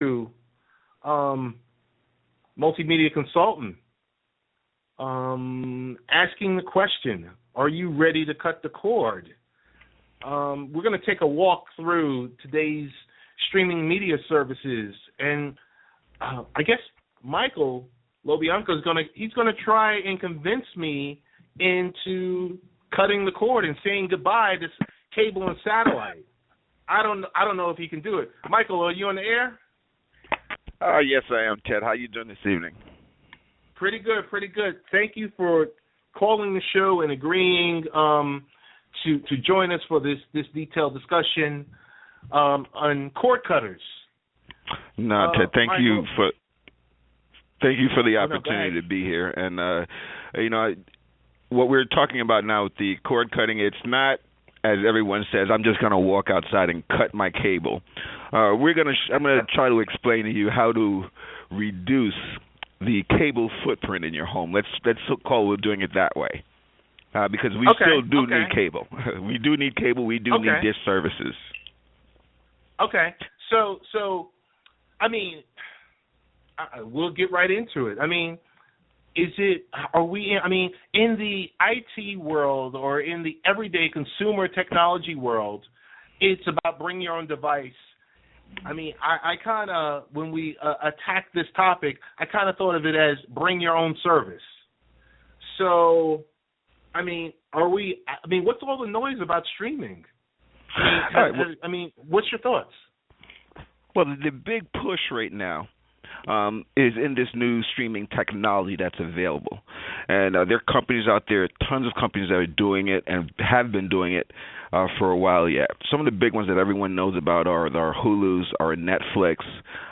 to multimedia consultant, asking the question, are you ready to cut the cord? We're going to take a walk through today's streaming media services, and I guess Michael LoBia is gonna try and convince me into cutting the cord and saying goodbye to cable and satellite. I don't know if he can do it. Michael, are you on the air? Yes, I am, Ted. How you doing this evening? Pretty good. Thank you for calling the show and agreeing to join us for this detailed discussion on Cordcutters. No, Ted, thank you for the opportunity No, to be here. And what we're talking about now with the cord cutting, it's not, as everyone says, I'm just going to walk outside and cut my cable. I'm going to try to explain to you how to reduce the cable footprint in your home. Let's call it doing it that way, because we still do need cable. We do need cable. We do need dish services. Okay, so I mean, we'll get right into it. I mean, in the IT world or in the everyday consumer technology world, it's about bring your own device. I mean, I kind of, when we attack this topic, I kind of thought of it as bring your own service. So, what's all the noise about streaming? What's your thoughts? Well, the big push right now is in this new streaming technology that's available. And there are companies out there, tons of companies that are doing it and have been doing it for a while yet. Some of the big ones that everyone knows about are our Hulus, our Netflix,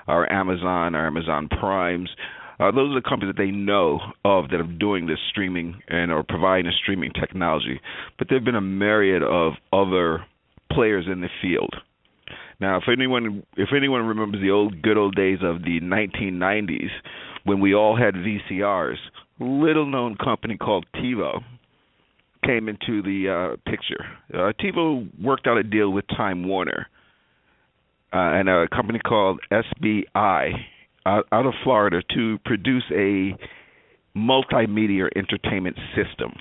our Amazon Primes. Those are the companies that they know of that are doing this streaming and are providing this streaming technology. But there have been a myriad of other players in the field. Now, if anyone remembers the good old days of the 1990s when we all had VCRs, a little-known company called TiVo came into the picture. TiVo worked out a deal with Time Warner and a company called SBI out of Florida to produce a multimedia entertainment system.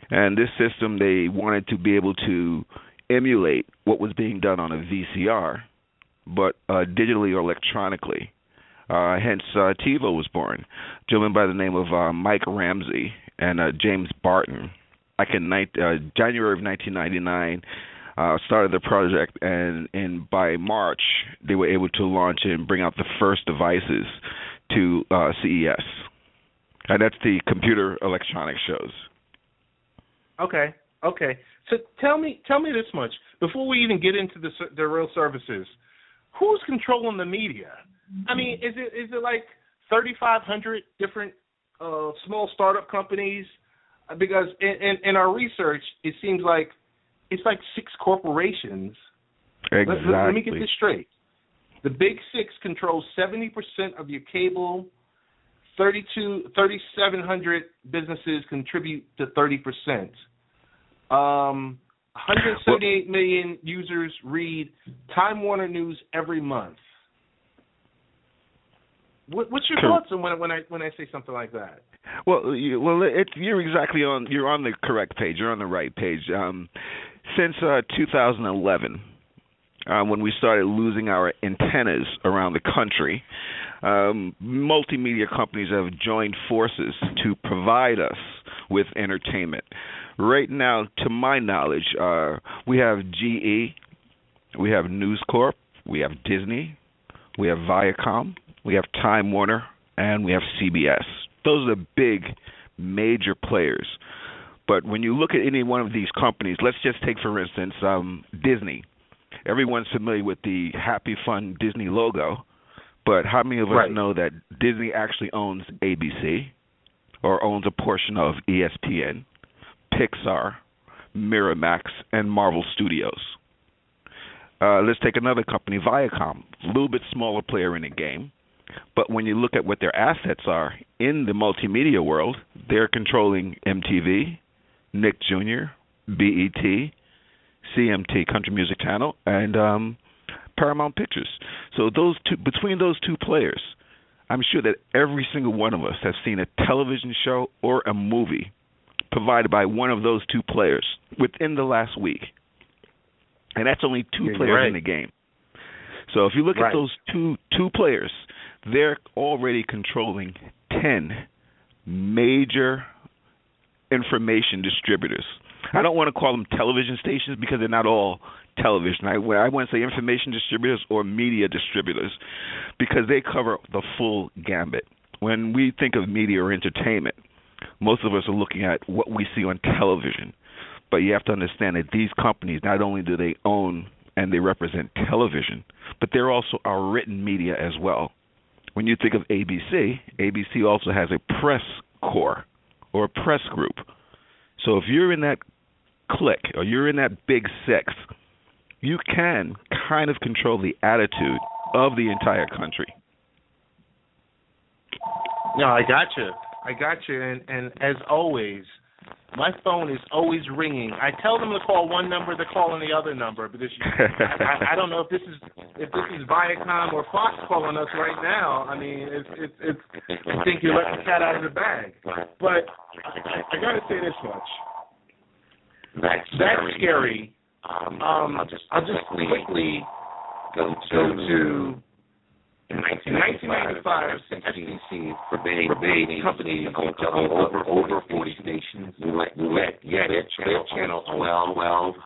And this system, they wanted to be able to emulate what was being done on a VCR, but digitally or electronically. Hence, TiVo was born. A gentleman by the name of Mike Ramsey and James Barton. Back in January of 1999, started the project, and by March, they were able to launch and bring out the first devices to CES. And that's the Computer Electronics Shows. Okay. So tell me this much before we even get into the real services. Who's controlling the media? I mean, is it like 3,500 different small startup companies? Because in our research, it seems like it's like 6 corporations. Exactly. Let me get this straight. The big 6 control 70% of your cable. 3,700 businesses contribute to 30%. 178 million users read Time Warner News every month. What's your thoughts on when I say something like that? Well, you're exactly on. You're on the correct page. You're on the right page. Since 2011, when we started losing our antennas around the country, multimedia companies have joined forces to provide us with entertainment. Right now, to my knowledge, we have GE, we have News Corp, we have Disney, we have Viacom, we have Time Warner, and we have CBS. Those are the big, major players. But when you look at any one of these companies, let's just take, for instance, Disney. Everyone's familiar with the Happy Fun Disney logo, but how many of us know that Disney actually owns ABC or owns a portion of ESPN, Pixar, Miramax, and Marvel Studios? Let's take another company, Viacom, a little bit smaller player in the game. But when you look at what their assets are in the multimedia world, they're controlling MTV, Nick Jr., BET, CMT, Country Music Channel, and Paramount Pictures. So between those two players, I'm sure that every single one of us has seen a television show or a movie provided by one of those two players within the last week. And that's only two players in the game. So if you look at those two players, they're already controlling 10 major information distributors. I don't want to call them television stations because they're not all television. I want to say information distributors or media distributors because they cover the full gambit. When we think of media or entertainment, most of us are looking at what we see on television. But you have to understand that these companies, not only do they own and they represent television, but they're also our written media as well. When you think of ABC, ABC also has a press corps or a press group. So if you're in that clique or you're in that big six, you can kind of control the attitude of the entire country. No, I got you. And as always, my phone is always ringing. I tell them to call one number, they're calling the other number because I don't know if this is Viacom or Fox calling us right now. I mean, it's I think you let the cat out of the bag. But I got to say this much. That's scary. I'll just quickly go to. In 1995, FCC forbade companies to own over 40 stations. Yet channel 1,200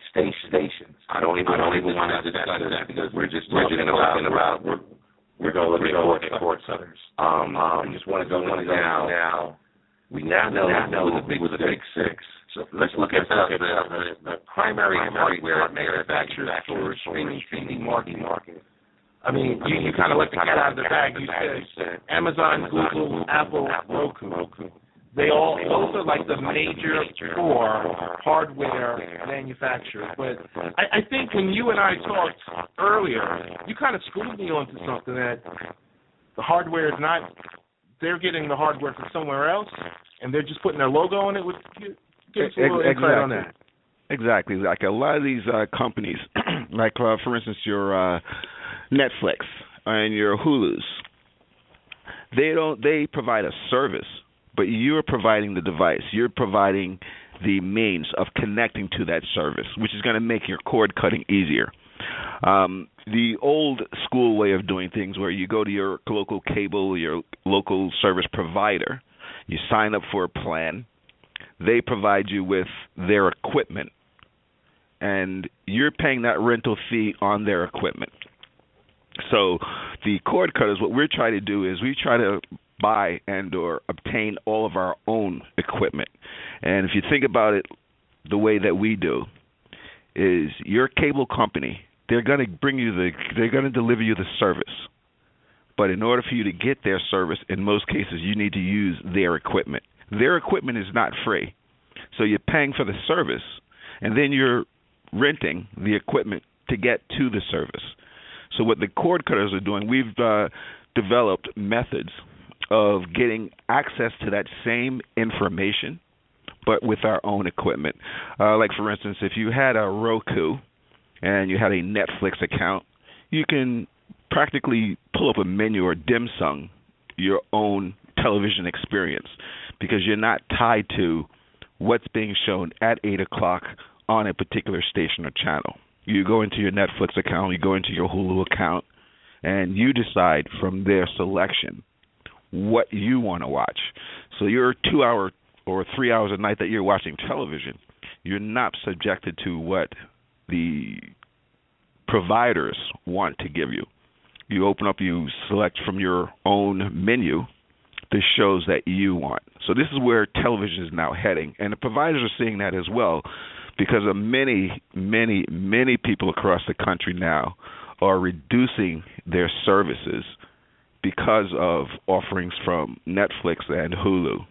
stations. I don't even want to discuss that because we're just talking about we're going to look at Cordcutters. I just want to go now. We now know the big six. So let's look at the primary hardware manufacturers for streaming TV marketing. I mean, you kind of let the cat out of the bag. You said Amazon, Google, Apple, Roku. Those are like the major core hardware manufacturers. But I think when you and I talked earlier, you kind of schooled me onto something that the hardware is not. They're getting the hardware from somewhere else, and they're just putting their logo on it. Give us a little insight on that. Exactly. Like a lot of these companies, like for instance, your Netflix and your Hulus, they provide a service, but you're providing the device. You're providing the means of connecting to that service, which is going to make your cord cutting easier. The old school way of doing things where you go to your local cable, your local service provider, you sign up for a plan, they provide you with their equipment, and you're paying that rental fee on their equipment. So the Cordcutters, what we're trying to do is we try to buy and or obtain all of our own equipment. And if you think about it the way that we do, is your cable company, they're going to deliver you the service. But in order for you to get their service, in most cases, you need to use their equipment. Their equipment is not free. So you're paying for the service, and then you're renting the equipment to get to the service. So what the Cordcutters are doing, we've developed methods of getting access to that same information, but with our own equipment. Like, for instance, if you had a Roku and you had a Netflix account, you can practically pull up a menu or dim sum your own television experience because you're not tied to what's being shown at 8 o'clock on a particular station or channel. You go into your Netflix account, you go into your Hulu account, and you decide from their selection what you want to watch. So your 2 hour or 3 hours a night that you're watching television, you're not subjected to what the providers want to give you. You open up, you select from your own menu the shows that you want. So this is where television is now heading, and the providers are seeing that as well, because of many people across the country now are reducing their services because of offerings from Netflix and Hulu.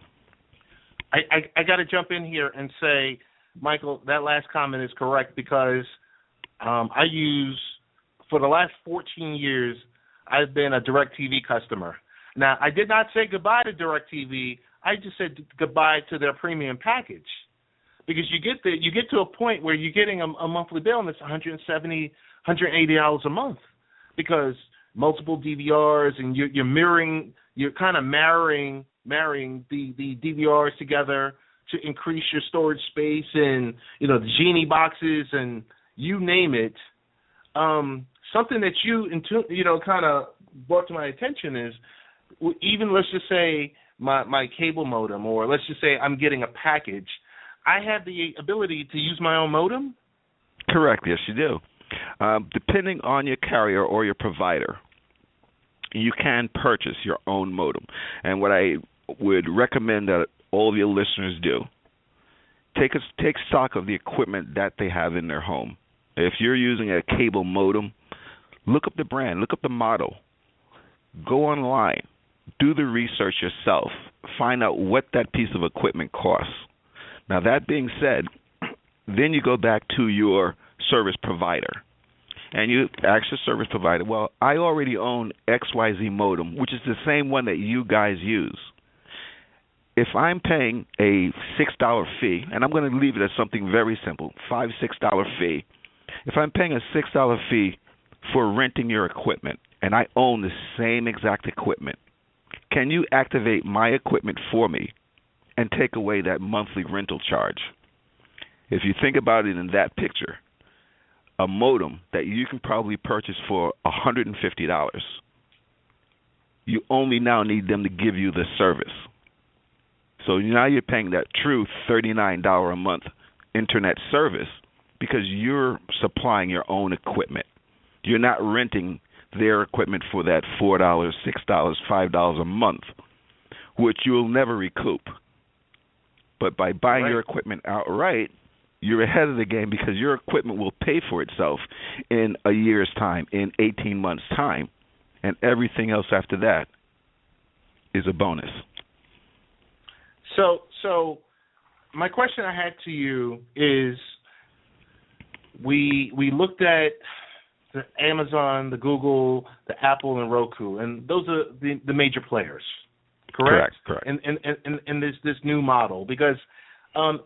I got to jump in here and say, Michael, that last comment is correct because I use, for the last 14 years, I've been a DirecTV customer. Now, I did not say goodbye to DirecTV. I just said goodbye to their premium package. Because you get to a point where you're getting a monthly bill and it's $170, $180 a month, because multiple DVRs, and you're mirroring, you're kind of marrying the DVRs together to increase your storage space, and the Genie boxes, and you name it. Something that you kind of brought to my attention is, even let's just say my cable modem, or let's just say I'm getting a package, I have the ability to use my own modem? Correct, yes you do. Depending on your carrier or your provider, you can purchase your own modem. And what I would recommend that all of your listeners do, take stock of the equipment that they have in their home. If you're using a cable modem, look up the brand, look up the model, go online, do the research yourself, find out what that piece of equipment costs. Now, that being said, then you go back to your service provider, and you ask your service provider, well, I already own XYZ modem, which is the same one that you guys use. If I'm paying a $6 fee, and I'm going to leave it as something very simple, $5-6 fee. If I'm paying a $6 fee for renting your equipment, and I own the same exact equipment, can you activate my equipment for me and take away that monthly rental charge? If you think about it in that picture, a modem that you can probably purchase for $150, you only now need them to give you the service. So now you're paying that true $39 a month internet service because you're supplying your own equipment. You're not renting their equipment for that $4, $6, $5 a month, which you'll never recoup. But by buying your equipment outright, you're ahead of the game, because your equipment will pay for itself in a year's time, in 18 months' time, and everything else after that is a bonus. So my question I had to you is, we looked at the Amazon, the Google, the Apple, and Roku, and those are the major players, correct? Correct. In this new model, because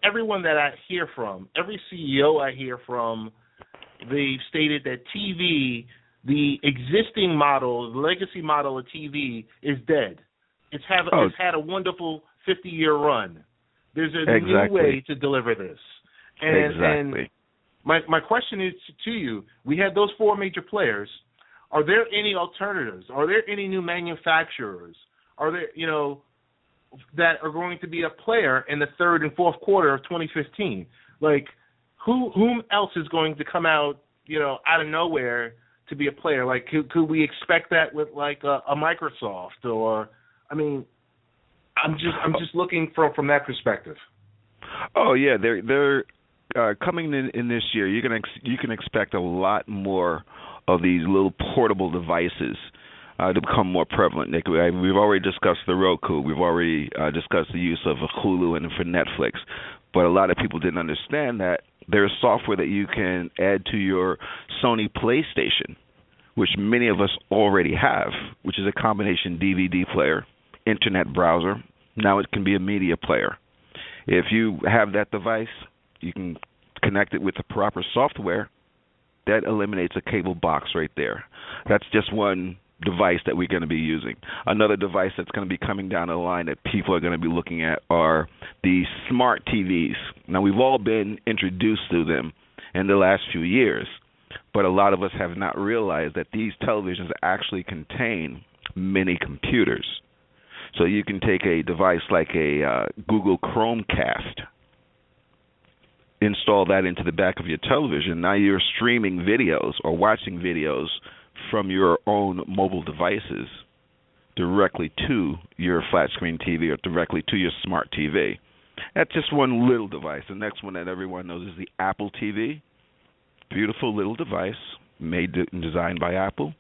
everyone that I hear from, every CEO I hear from, they've stated that TV, the existing model, the legacy model of TV, is dead. It's had a wonderful 50-year run. There's a new way to deliver this. And my question is to you, we had those four major players. Are there any alternatives? Are there any new manufacturers? Are there, that are going to be a player in the third and fourth quarter of 2015? Like, whom else is going to come out, out of nowhere to be a player? Like, could we expect that with like a Microsoft? Or, I mean, I'm just looking from that perspective. Oh yeah, they're coming in this year. You can expect a lot more of these little portable devices to become more prevalent. We've already discussed the Roku. We've already discussed the use of Hulu and for Netflix. But a lot of people didn't understand that there's software that you can add to your Sony PlayStation, which many of us already have, which is a combination DVD player, internet browser. Now it can be a media player. If you have that device, you can connect it with the proper software. That eliminates a cable box right there. That's just one device that we're going to be using. Another device that's going to be coming down the line that people are going to be looking at are the smart TVs. Now, we've all been introduced to them in the last few years, but a lot of us have not realized that these televisions actually contain mini computers. So you can take a device like a Google Chromecast, install that into the back of your television. Now you're streaming videos or watching videos from your own mobile devices directly to your flat screen TV or directly to your smart TV. That's just one little device. The next one that everyone knows is the Apple TV. Beautiful little device made and designed by Apple.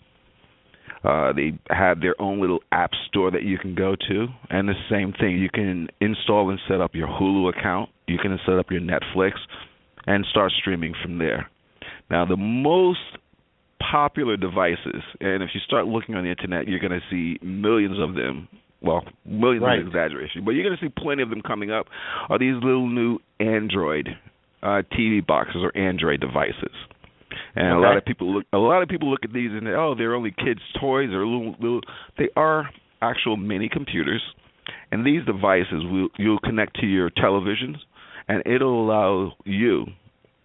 They have their own little app store that you can go to, and the same thing. You can install and set up your Hulu account. You can set up your Netflix and start streaming from there. Now, the most popular devices, and if you start looking on the internet, you're going to see millions of them. Well, millions is an exaggeration, but you're going to see plenty of them coming up, are these little new Android TV boxes or Android devices. And Okay. a lot of people look at these and they, oh, they're only kids' toys or little. They are actual mini computers, and these devices you'll connect to your televisions, and it'll allow you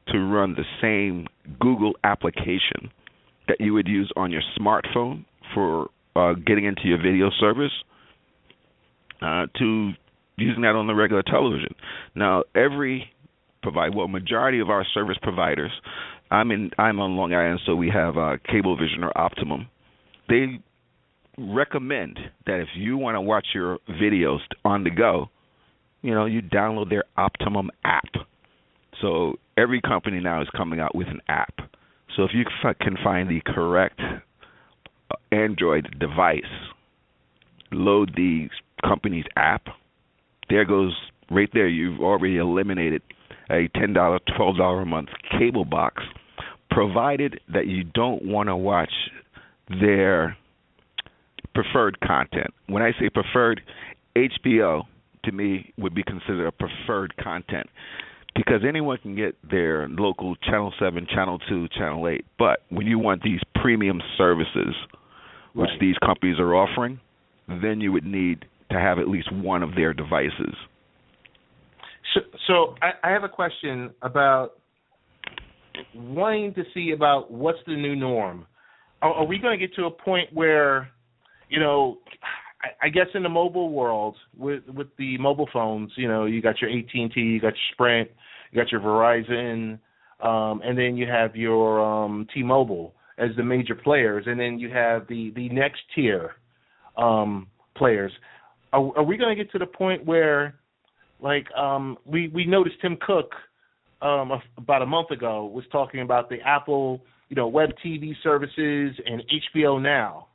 to run the same Google application that you would use on your smartphone for getting into your video service to using that on the regular television. Now, majority of our service providers, I'm on Long Island, so we have Cablevision or Optimum. They recommend that if you want to watch your videos on the go, you download their Optimum app. So every company now is coming out with an app. So if you can find the correct Android device, load the company's app, there goes right there. You've already eliminated a $10, $12 a month cable box, provided that you don't want to watch their preferred content. When I say preferred, HBO to me would be considered a preferred content because anyone can get their local Channel 7, Channel 2, Channel 8. But when you want these premium services, which these companies are offering, then you would need to have at least one of their devices. So I have a question about wanting to see about what's the new norm. Are we going to get to a point where, I guess in the mobile world with the mobile phones, you got your AT&T, you got your Sprint, you got your Verizon, and then you have your T-Mobile as the major players, and then you have the next tier players. Are we going to get to the point where, like, we noticed Tim Cook about a month ago was talking about the Apple, web TV services and HBO Now.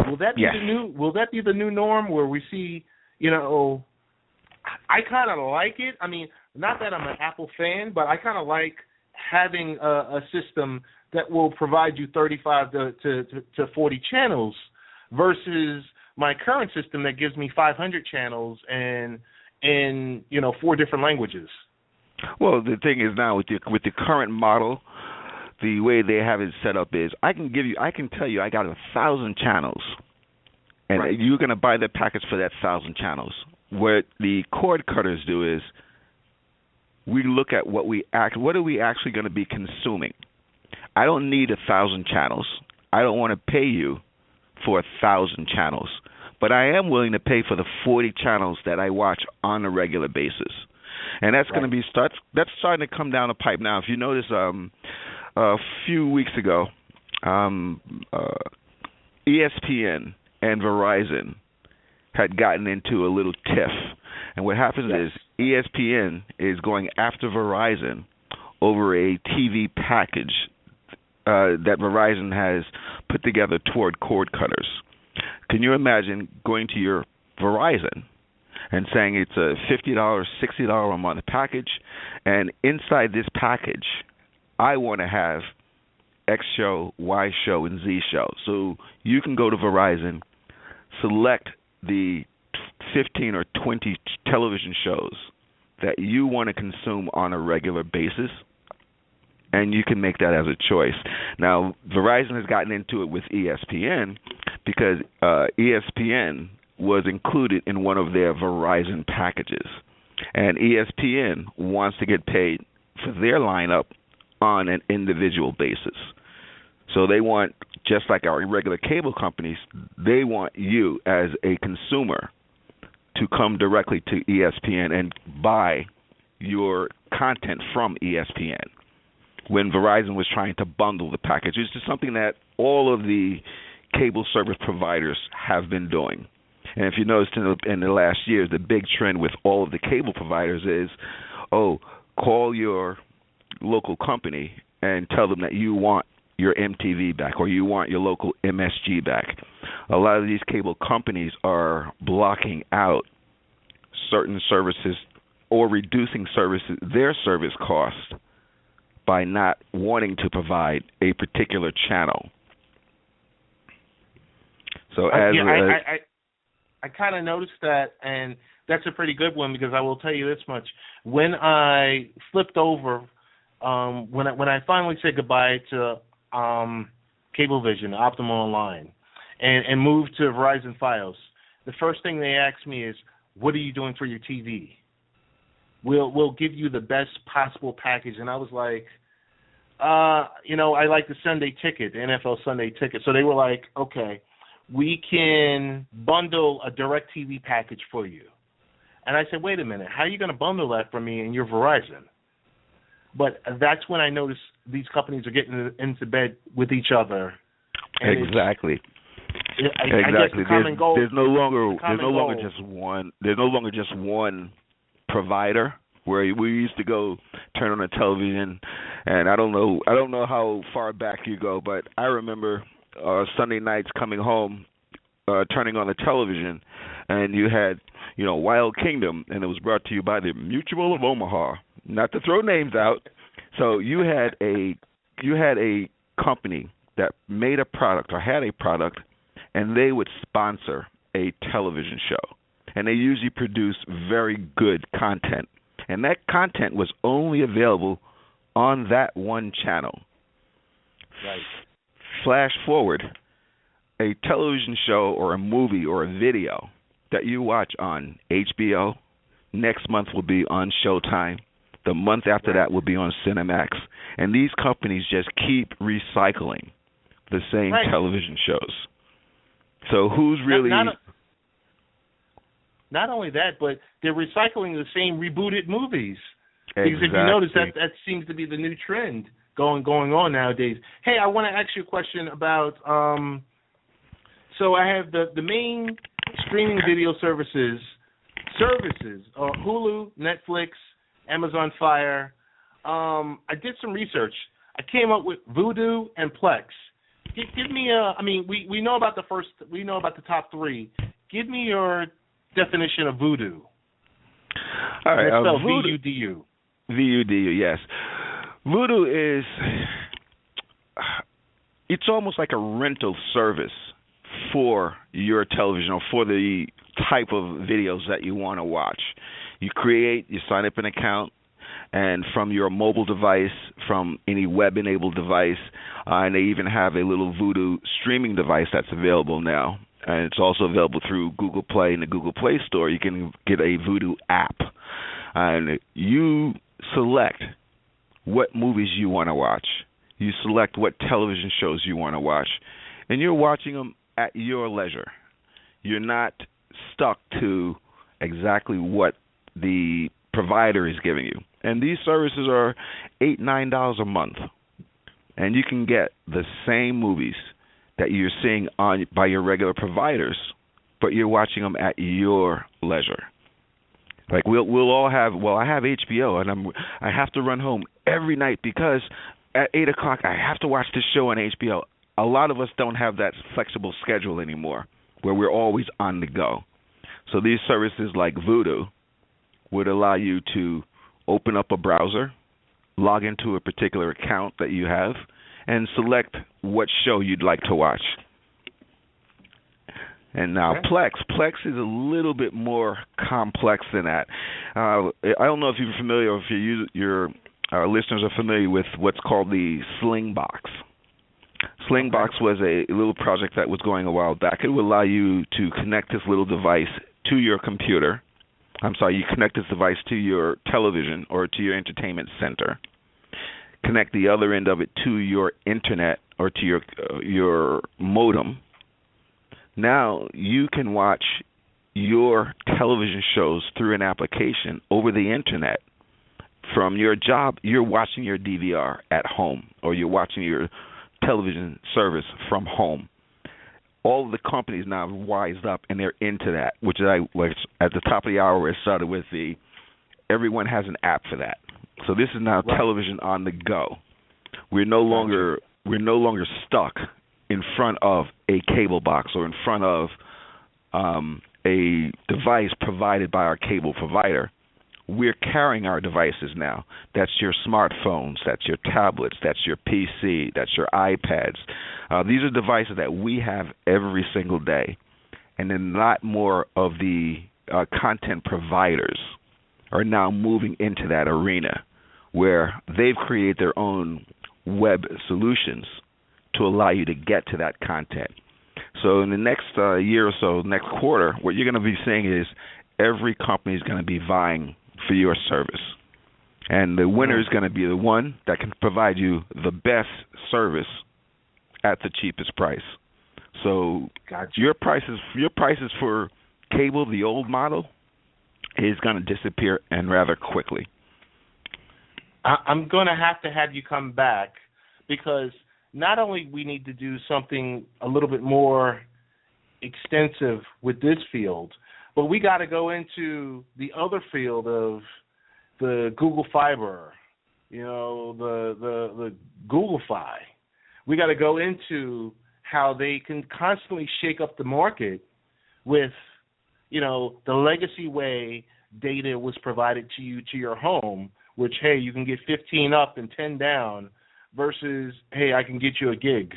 Will that be the new? Will that be the new norm where we see, I kind of like it. I mean, not that I'm an Apple fan, but I kind of like having a system that will provide you 35 to 40 channels versus my current system that gives me 500 channels and in 4 different languages. Well, the thing is now with the current model, the way they have it set up is I can tell you I got 1,000 channels, and you're going to buy the package for that 1,000 channels. What the Cordcutters do is we look at what are we actually going to be consuming. I don't need 1,000 channels. I don't want to pay you for 1,000 channels, but I am willing to pay for the 40 channels that I watch on a regular basis, and that's going to be that's starting to come down the pipe now. If you notice, a few weeks ago, ESPN and Verizon had gotten into a little tiff, and what happens is ESPN is going after Verizon over a TV package that Verizon has put together toward Cordcutters. Can you imagine going to your Verizon and saying it's a $50, $60 a month package, and inside this package, I want to have X show, Y show, and Z show. So you can go to Verizon, select the 15 or 20 television shows that you want to consume on a regular basis, and you can make that as a choice. Now, Verizon has gotten into it with ESPN because ESPN was included in one of their Verizon packages, and ESPN wants to get paid for their lineup on an individual basis. So they want, just like our regular cable companies, they want you as a consumer to come directly to ESPN and buy your content from ESPN. When Verizon was trying to bundle the package, it's just something that all of the cable service providers have been doing. And if you noticed in the last years, the big trend with all of the cable providers is, call your local company and tell them that you want your MTV back or you want your local MSG back. A lot of these cable companies are blocking out certain services or reducing their service costs by not wanting to provide a particular channel. So I kind of noticed that, and that's a pretty good one because I will tell you this much: when I flipped over, when I finally said goodbye to Cablevision, Optimal Online, and moved to Verizon Fios, the first thing they asked me is, "What are you doing for your TV? We'll give you the best possible package." And I was like, I like the Sunday Ticket, the NFL Sunday Ticket. So they were like, "Okay, we can bundle a DirecTV package for you." And I said, "Wait a minute, how are you going to bundle that for me and you're Verizon?" But that's when I noticed these companies are getting into bed with each other. Exactly. I guess the common goal. There's no longer just one provider where we used to go turn on the television, and I don't know how far back you go, but I remember Sunday nights coming home, turning on the television, and you had Wild Kingdom, and it was brought to you by the Mutual of Omaha. Not to throw names out. So you had a company that made a product or had a product, and they would sponsor a television show. And they usually produce very good content. And that content was only available on that one channel. Right. Flash forward, a television show or a movie or a video that you watch on HBO, next month will be on Showtime. The month after that will be on Cinemax. And these companies just keep recycling the same television shows. So who's really... Not only that, but they're recycling the same rebooted movies. Exactly. Because if you notice, that seems to be the new trend going on nowadays. Hey, I want to ask you a question about... so I have the main streaming video services, Hulu, Netflix, Amazon Fire. I did some research. I came up with Vudu and Plex. Give me we know about the top three. Give me your definition of Vudu. All right, Vudu. Vudu, yes. Vudu is it's almost like a rental service for your television or for the type of videos that you want to watch. You sign up an account, and from your mobile device, from any web-enabled device, and they even have a little Vudu streaming device that's available now. And it's also available through Google Play and the Google Play Store. You can get a Vudu app. And you select what movies you want to watch. You select what television shows you want to watch. And you're watching them at your leisure. You're not stuck to exactly what the provider is giving you. And these services are $8, $9 a month. And you can get the same movies that you're seeing by your regular providers, but you're watching them at your leisure. Like we'll all have. Well, I have HBO, and I have to run home every night because at 8 o'clock I have to watch this show on HBO. A lot of us don't have that flexible schedule anymore, where we're always on the go. So these services like Vudu would allow you to open up a browser, log into a particular account that you have, and select what show you'd like to watch. And now Plex is a little bit more complex than that. I don't know if you're familiar, or if your listeners are familiar with what's called the Sling Box. Sling Box was a little project that was going a while back. It would allow you to connect this little device to your computer. You connect this device to your television or to your entertainment center. Connect the other end of it to your internet or to your modem. Now you can watch your television shows through an application over the internet. From your job, you're watching your DVR at home, or you're watching your television service from home. All of the companies now have wised up, and they're into that, which at the top of the hour, it started with everyone has an app for that. So this is now television on the go. We're no longer stuck in front of a cable box or in front of a device provided by our cable provider. We're carrying our devices now. That's your smartphones, that's your tablets, that's your PC, that's your iPads. These are devices that we have every single day. And then a lot more of the content providers are now moving into that arena where they've created their own web solutions to allow you to get to that content. So in the next year or so, next quarter, what you're going to be seeing is every company is going to be vying for your service. And the winner is going to be the one that can provide you the best service at the cheapest price. So your prices for cable, the old model, is going to disappear, and rather quickly. I'm going to have you come back, because not only we need to do something a little bit more extensive with this field, but we got to go into the other field of the Google Fiber, the Google Fi. We got to go into how they can constantly shake up the market with, the legacy way data was provided to you to your home, which, hey, you can get 15 up and 10 down, versus, hey, I can get you a gig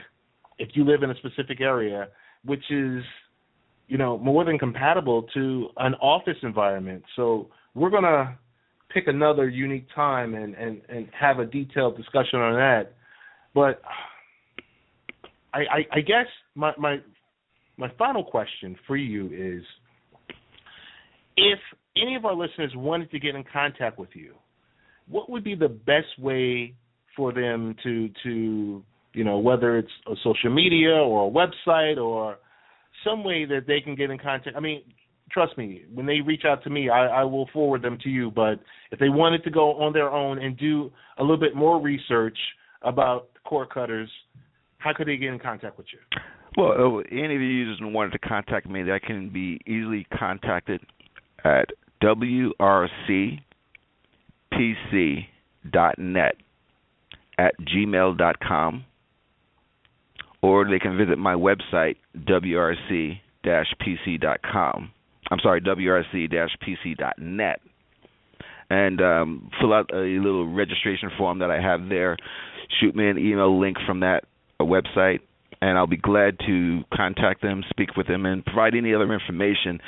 if you live in a specific area, which is, more than compatible to an office environment. So we're going to pick another unique time and have a detailed discussion on that. But I guess my final question for you is, if any of our listeners wanted to get in contact with you, what would be the best way for them to whether it's a social media or a website or some way that they can get in contact? I mean, trust me, when they reach out to me, I will forward them to you. But if they wanted to go on their own and do a little bit more research about Cordcutters, how could they get in contact with you? Well, any of the users who wanted to contact me, that can be easily contacted at wrcpc.net@gmail.com, or they can visit my website, wrc-pc.com. I'm sorry, wrc-pc.net, and fill out a little registration form that I have there. Shoot me an email link from that website, and I'll be glad to contact them, speak with them, and provide any other information.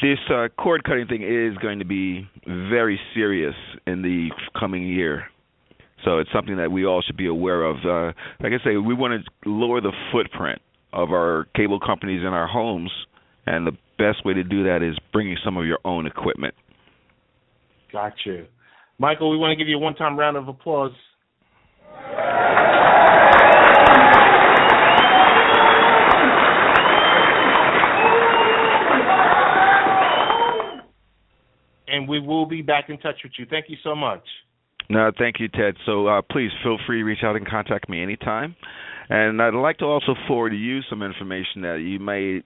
This cord cutting thing is going to be very serious in the coming year. So it's something that we all should be aware of. Like I say, we want to lower the footprint of our cable companies in our homes, and the best way to do that is bringing some of your own equipment. Gotcha. Michael, we want to give you a one-time round of applause. And we will be back in touch with you. Thank you so much. No, thank you, Ted. So please feel free to reach out and contact me anytime. And I'd like to also forward you some information that you may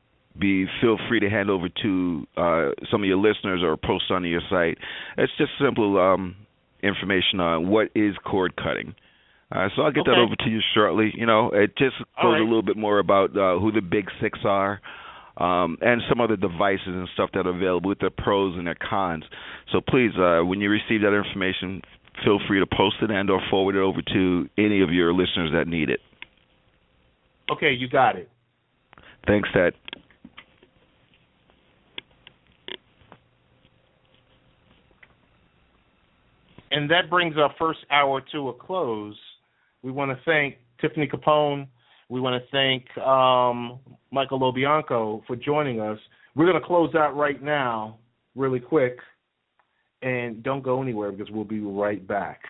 feel free to hand over to some of your listeners or post on your site. It's just simple information on what is cord cutting. So I'll get that over to you shortly. It just goes a little bit more about who the big six are, and some other devices and stuff that are available with their pros and their cons. So please, when you receive that information, feel free to post it and or forward it over to any of your listeners that need it. Okay, you got it. Thanks, Ted. And that brings our first hour to a close. We want to thank Tiffany Capone. We want to thank Michael LoBianco for joining us. We're going to close out right now, really quick. And don't go anywhere, because we'll be right back.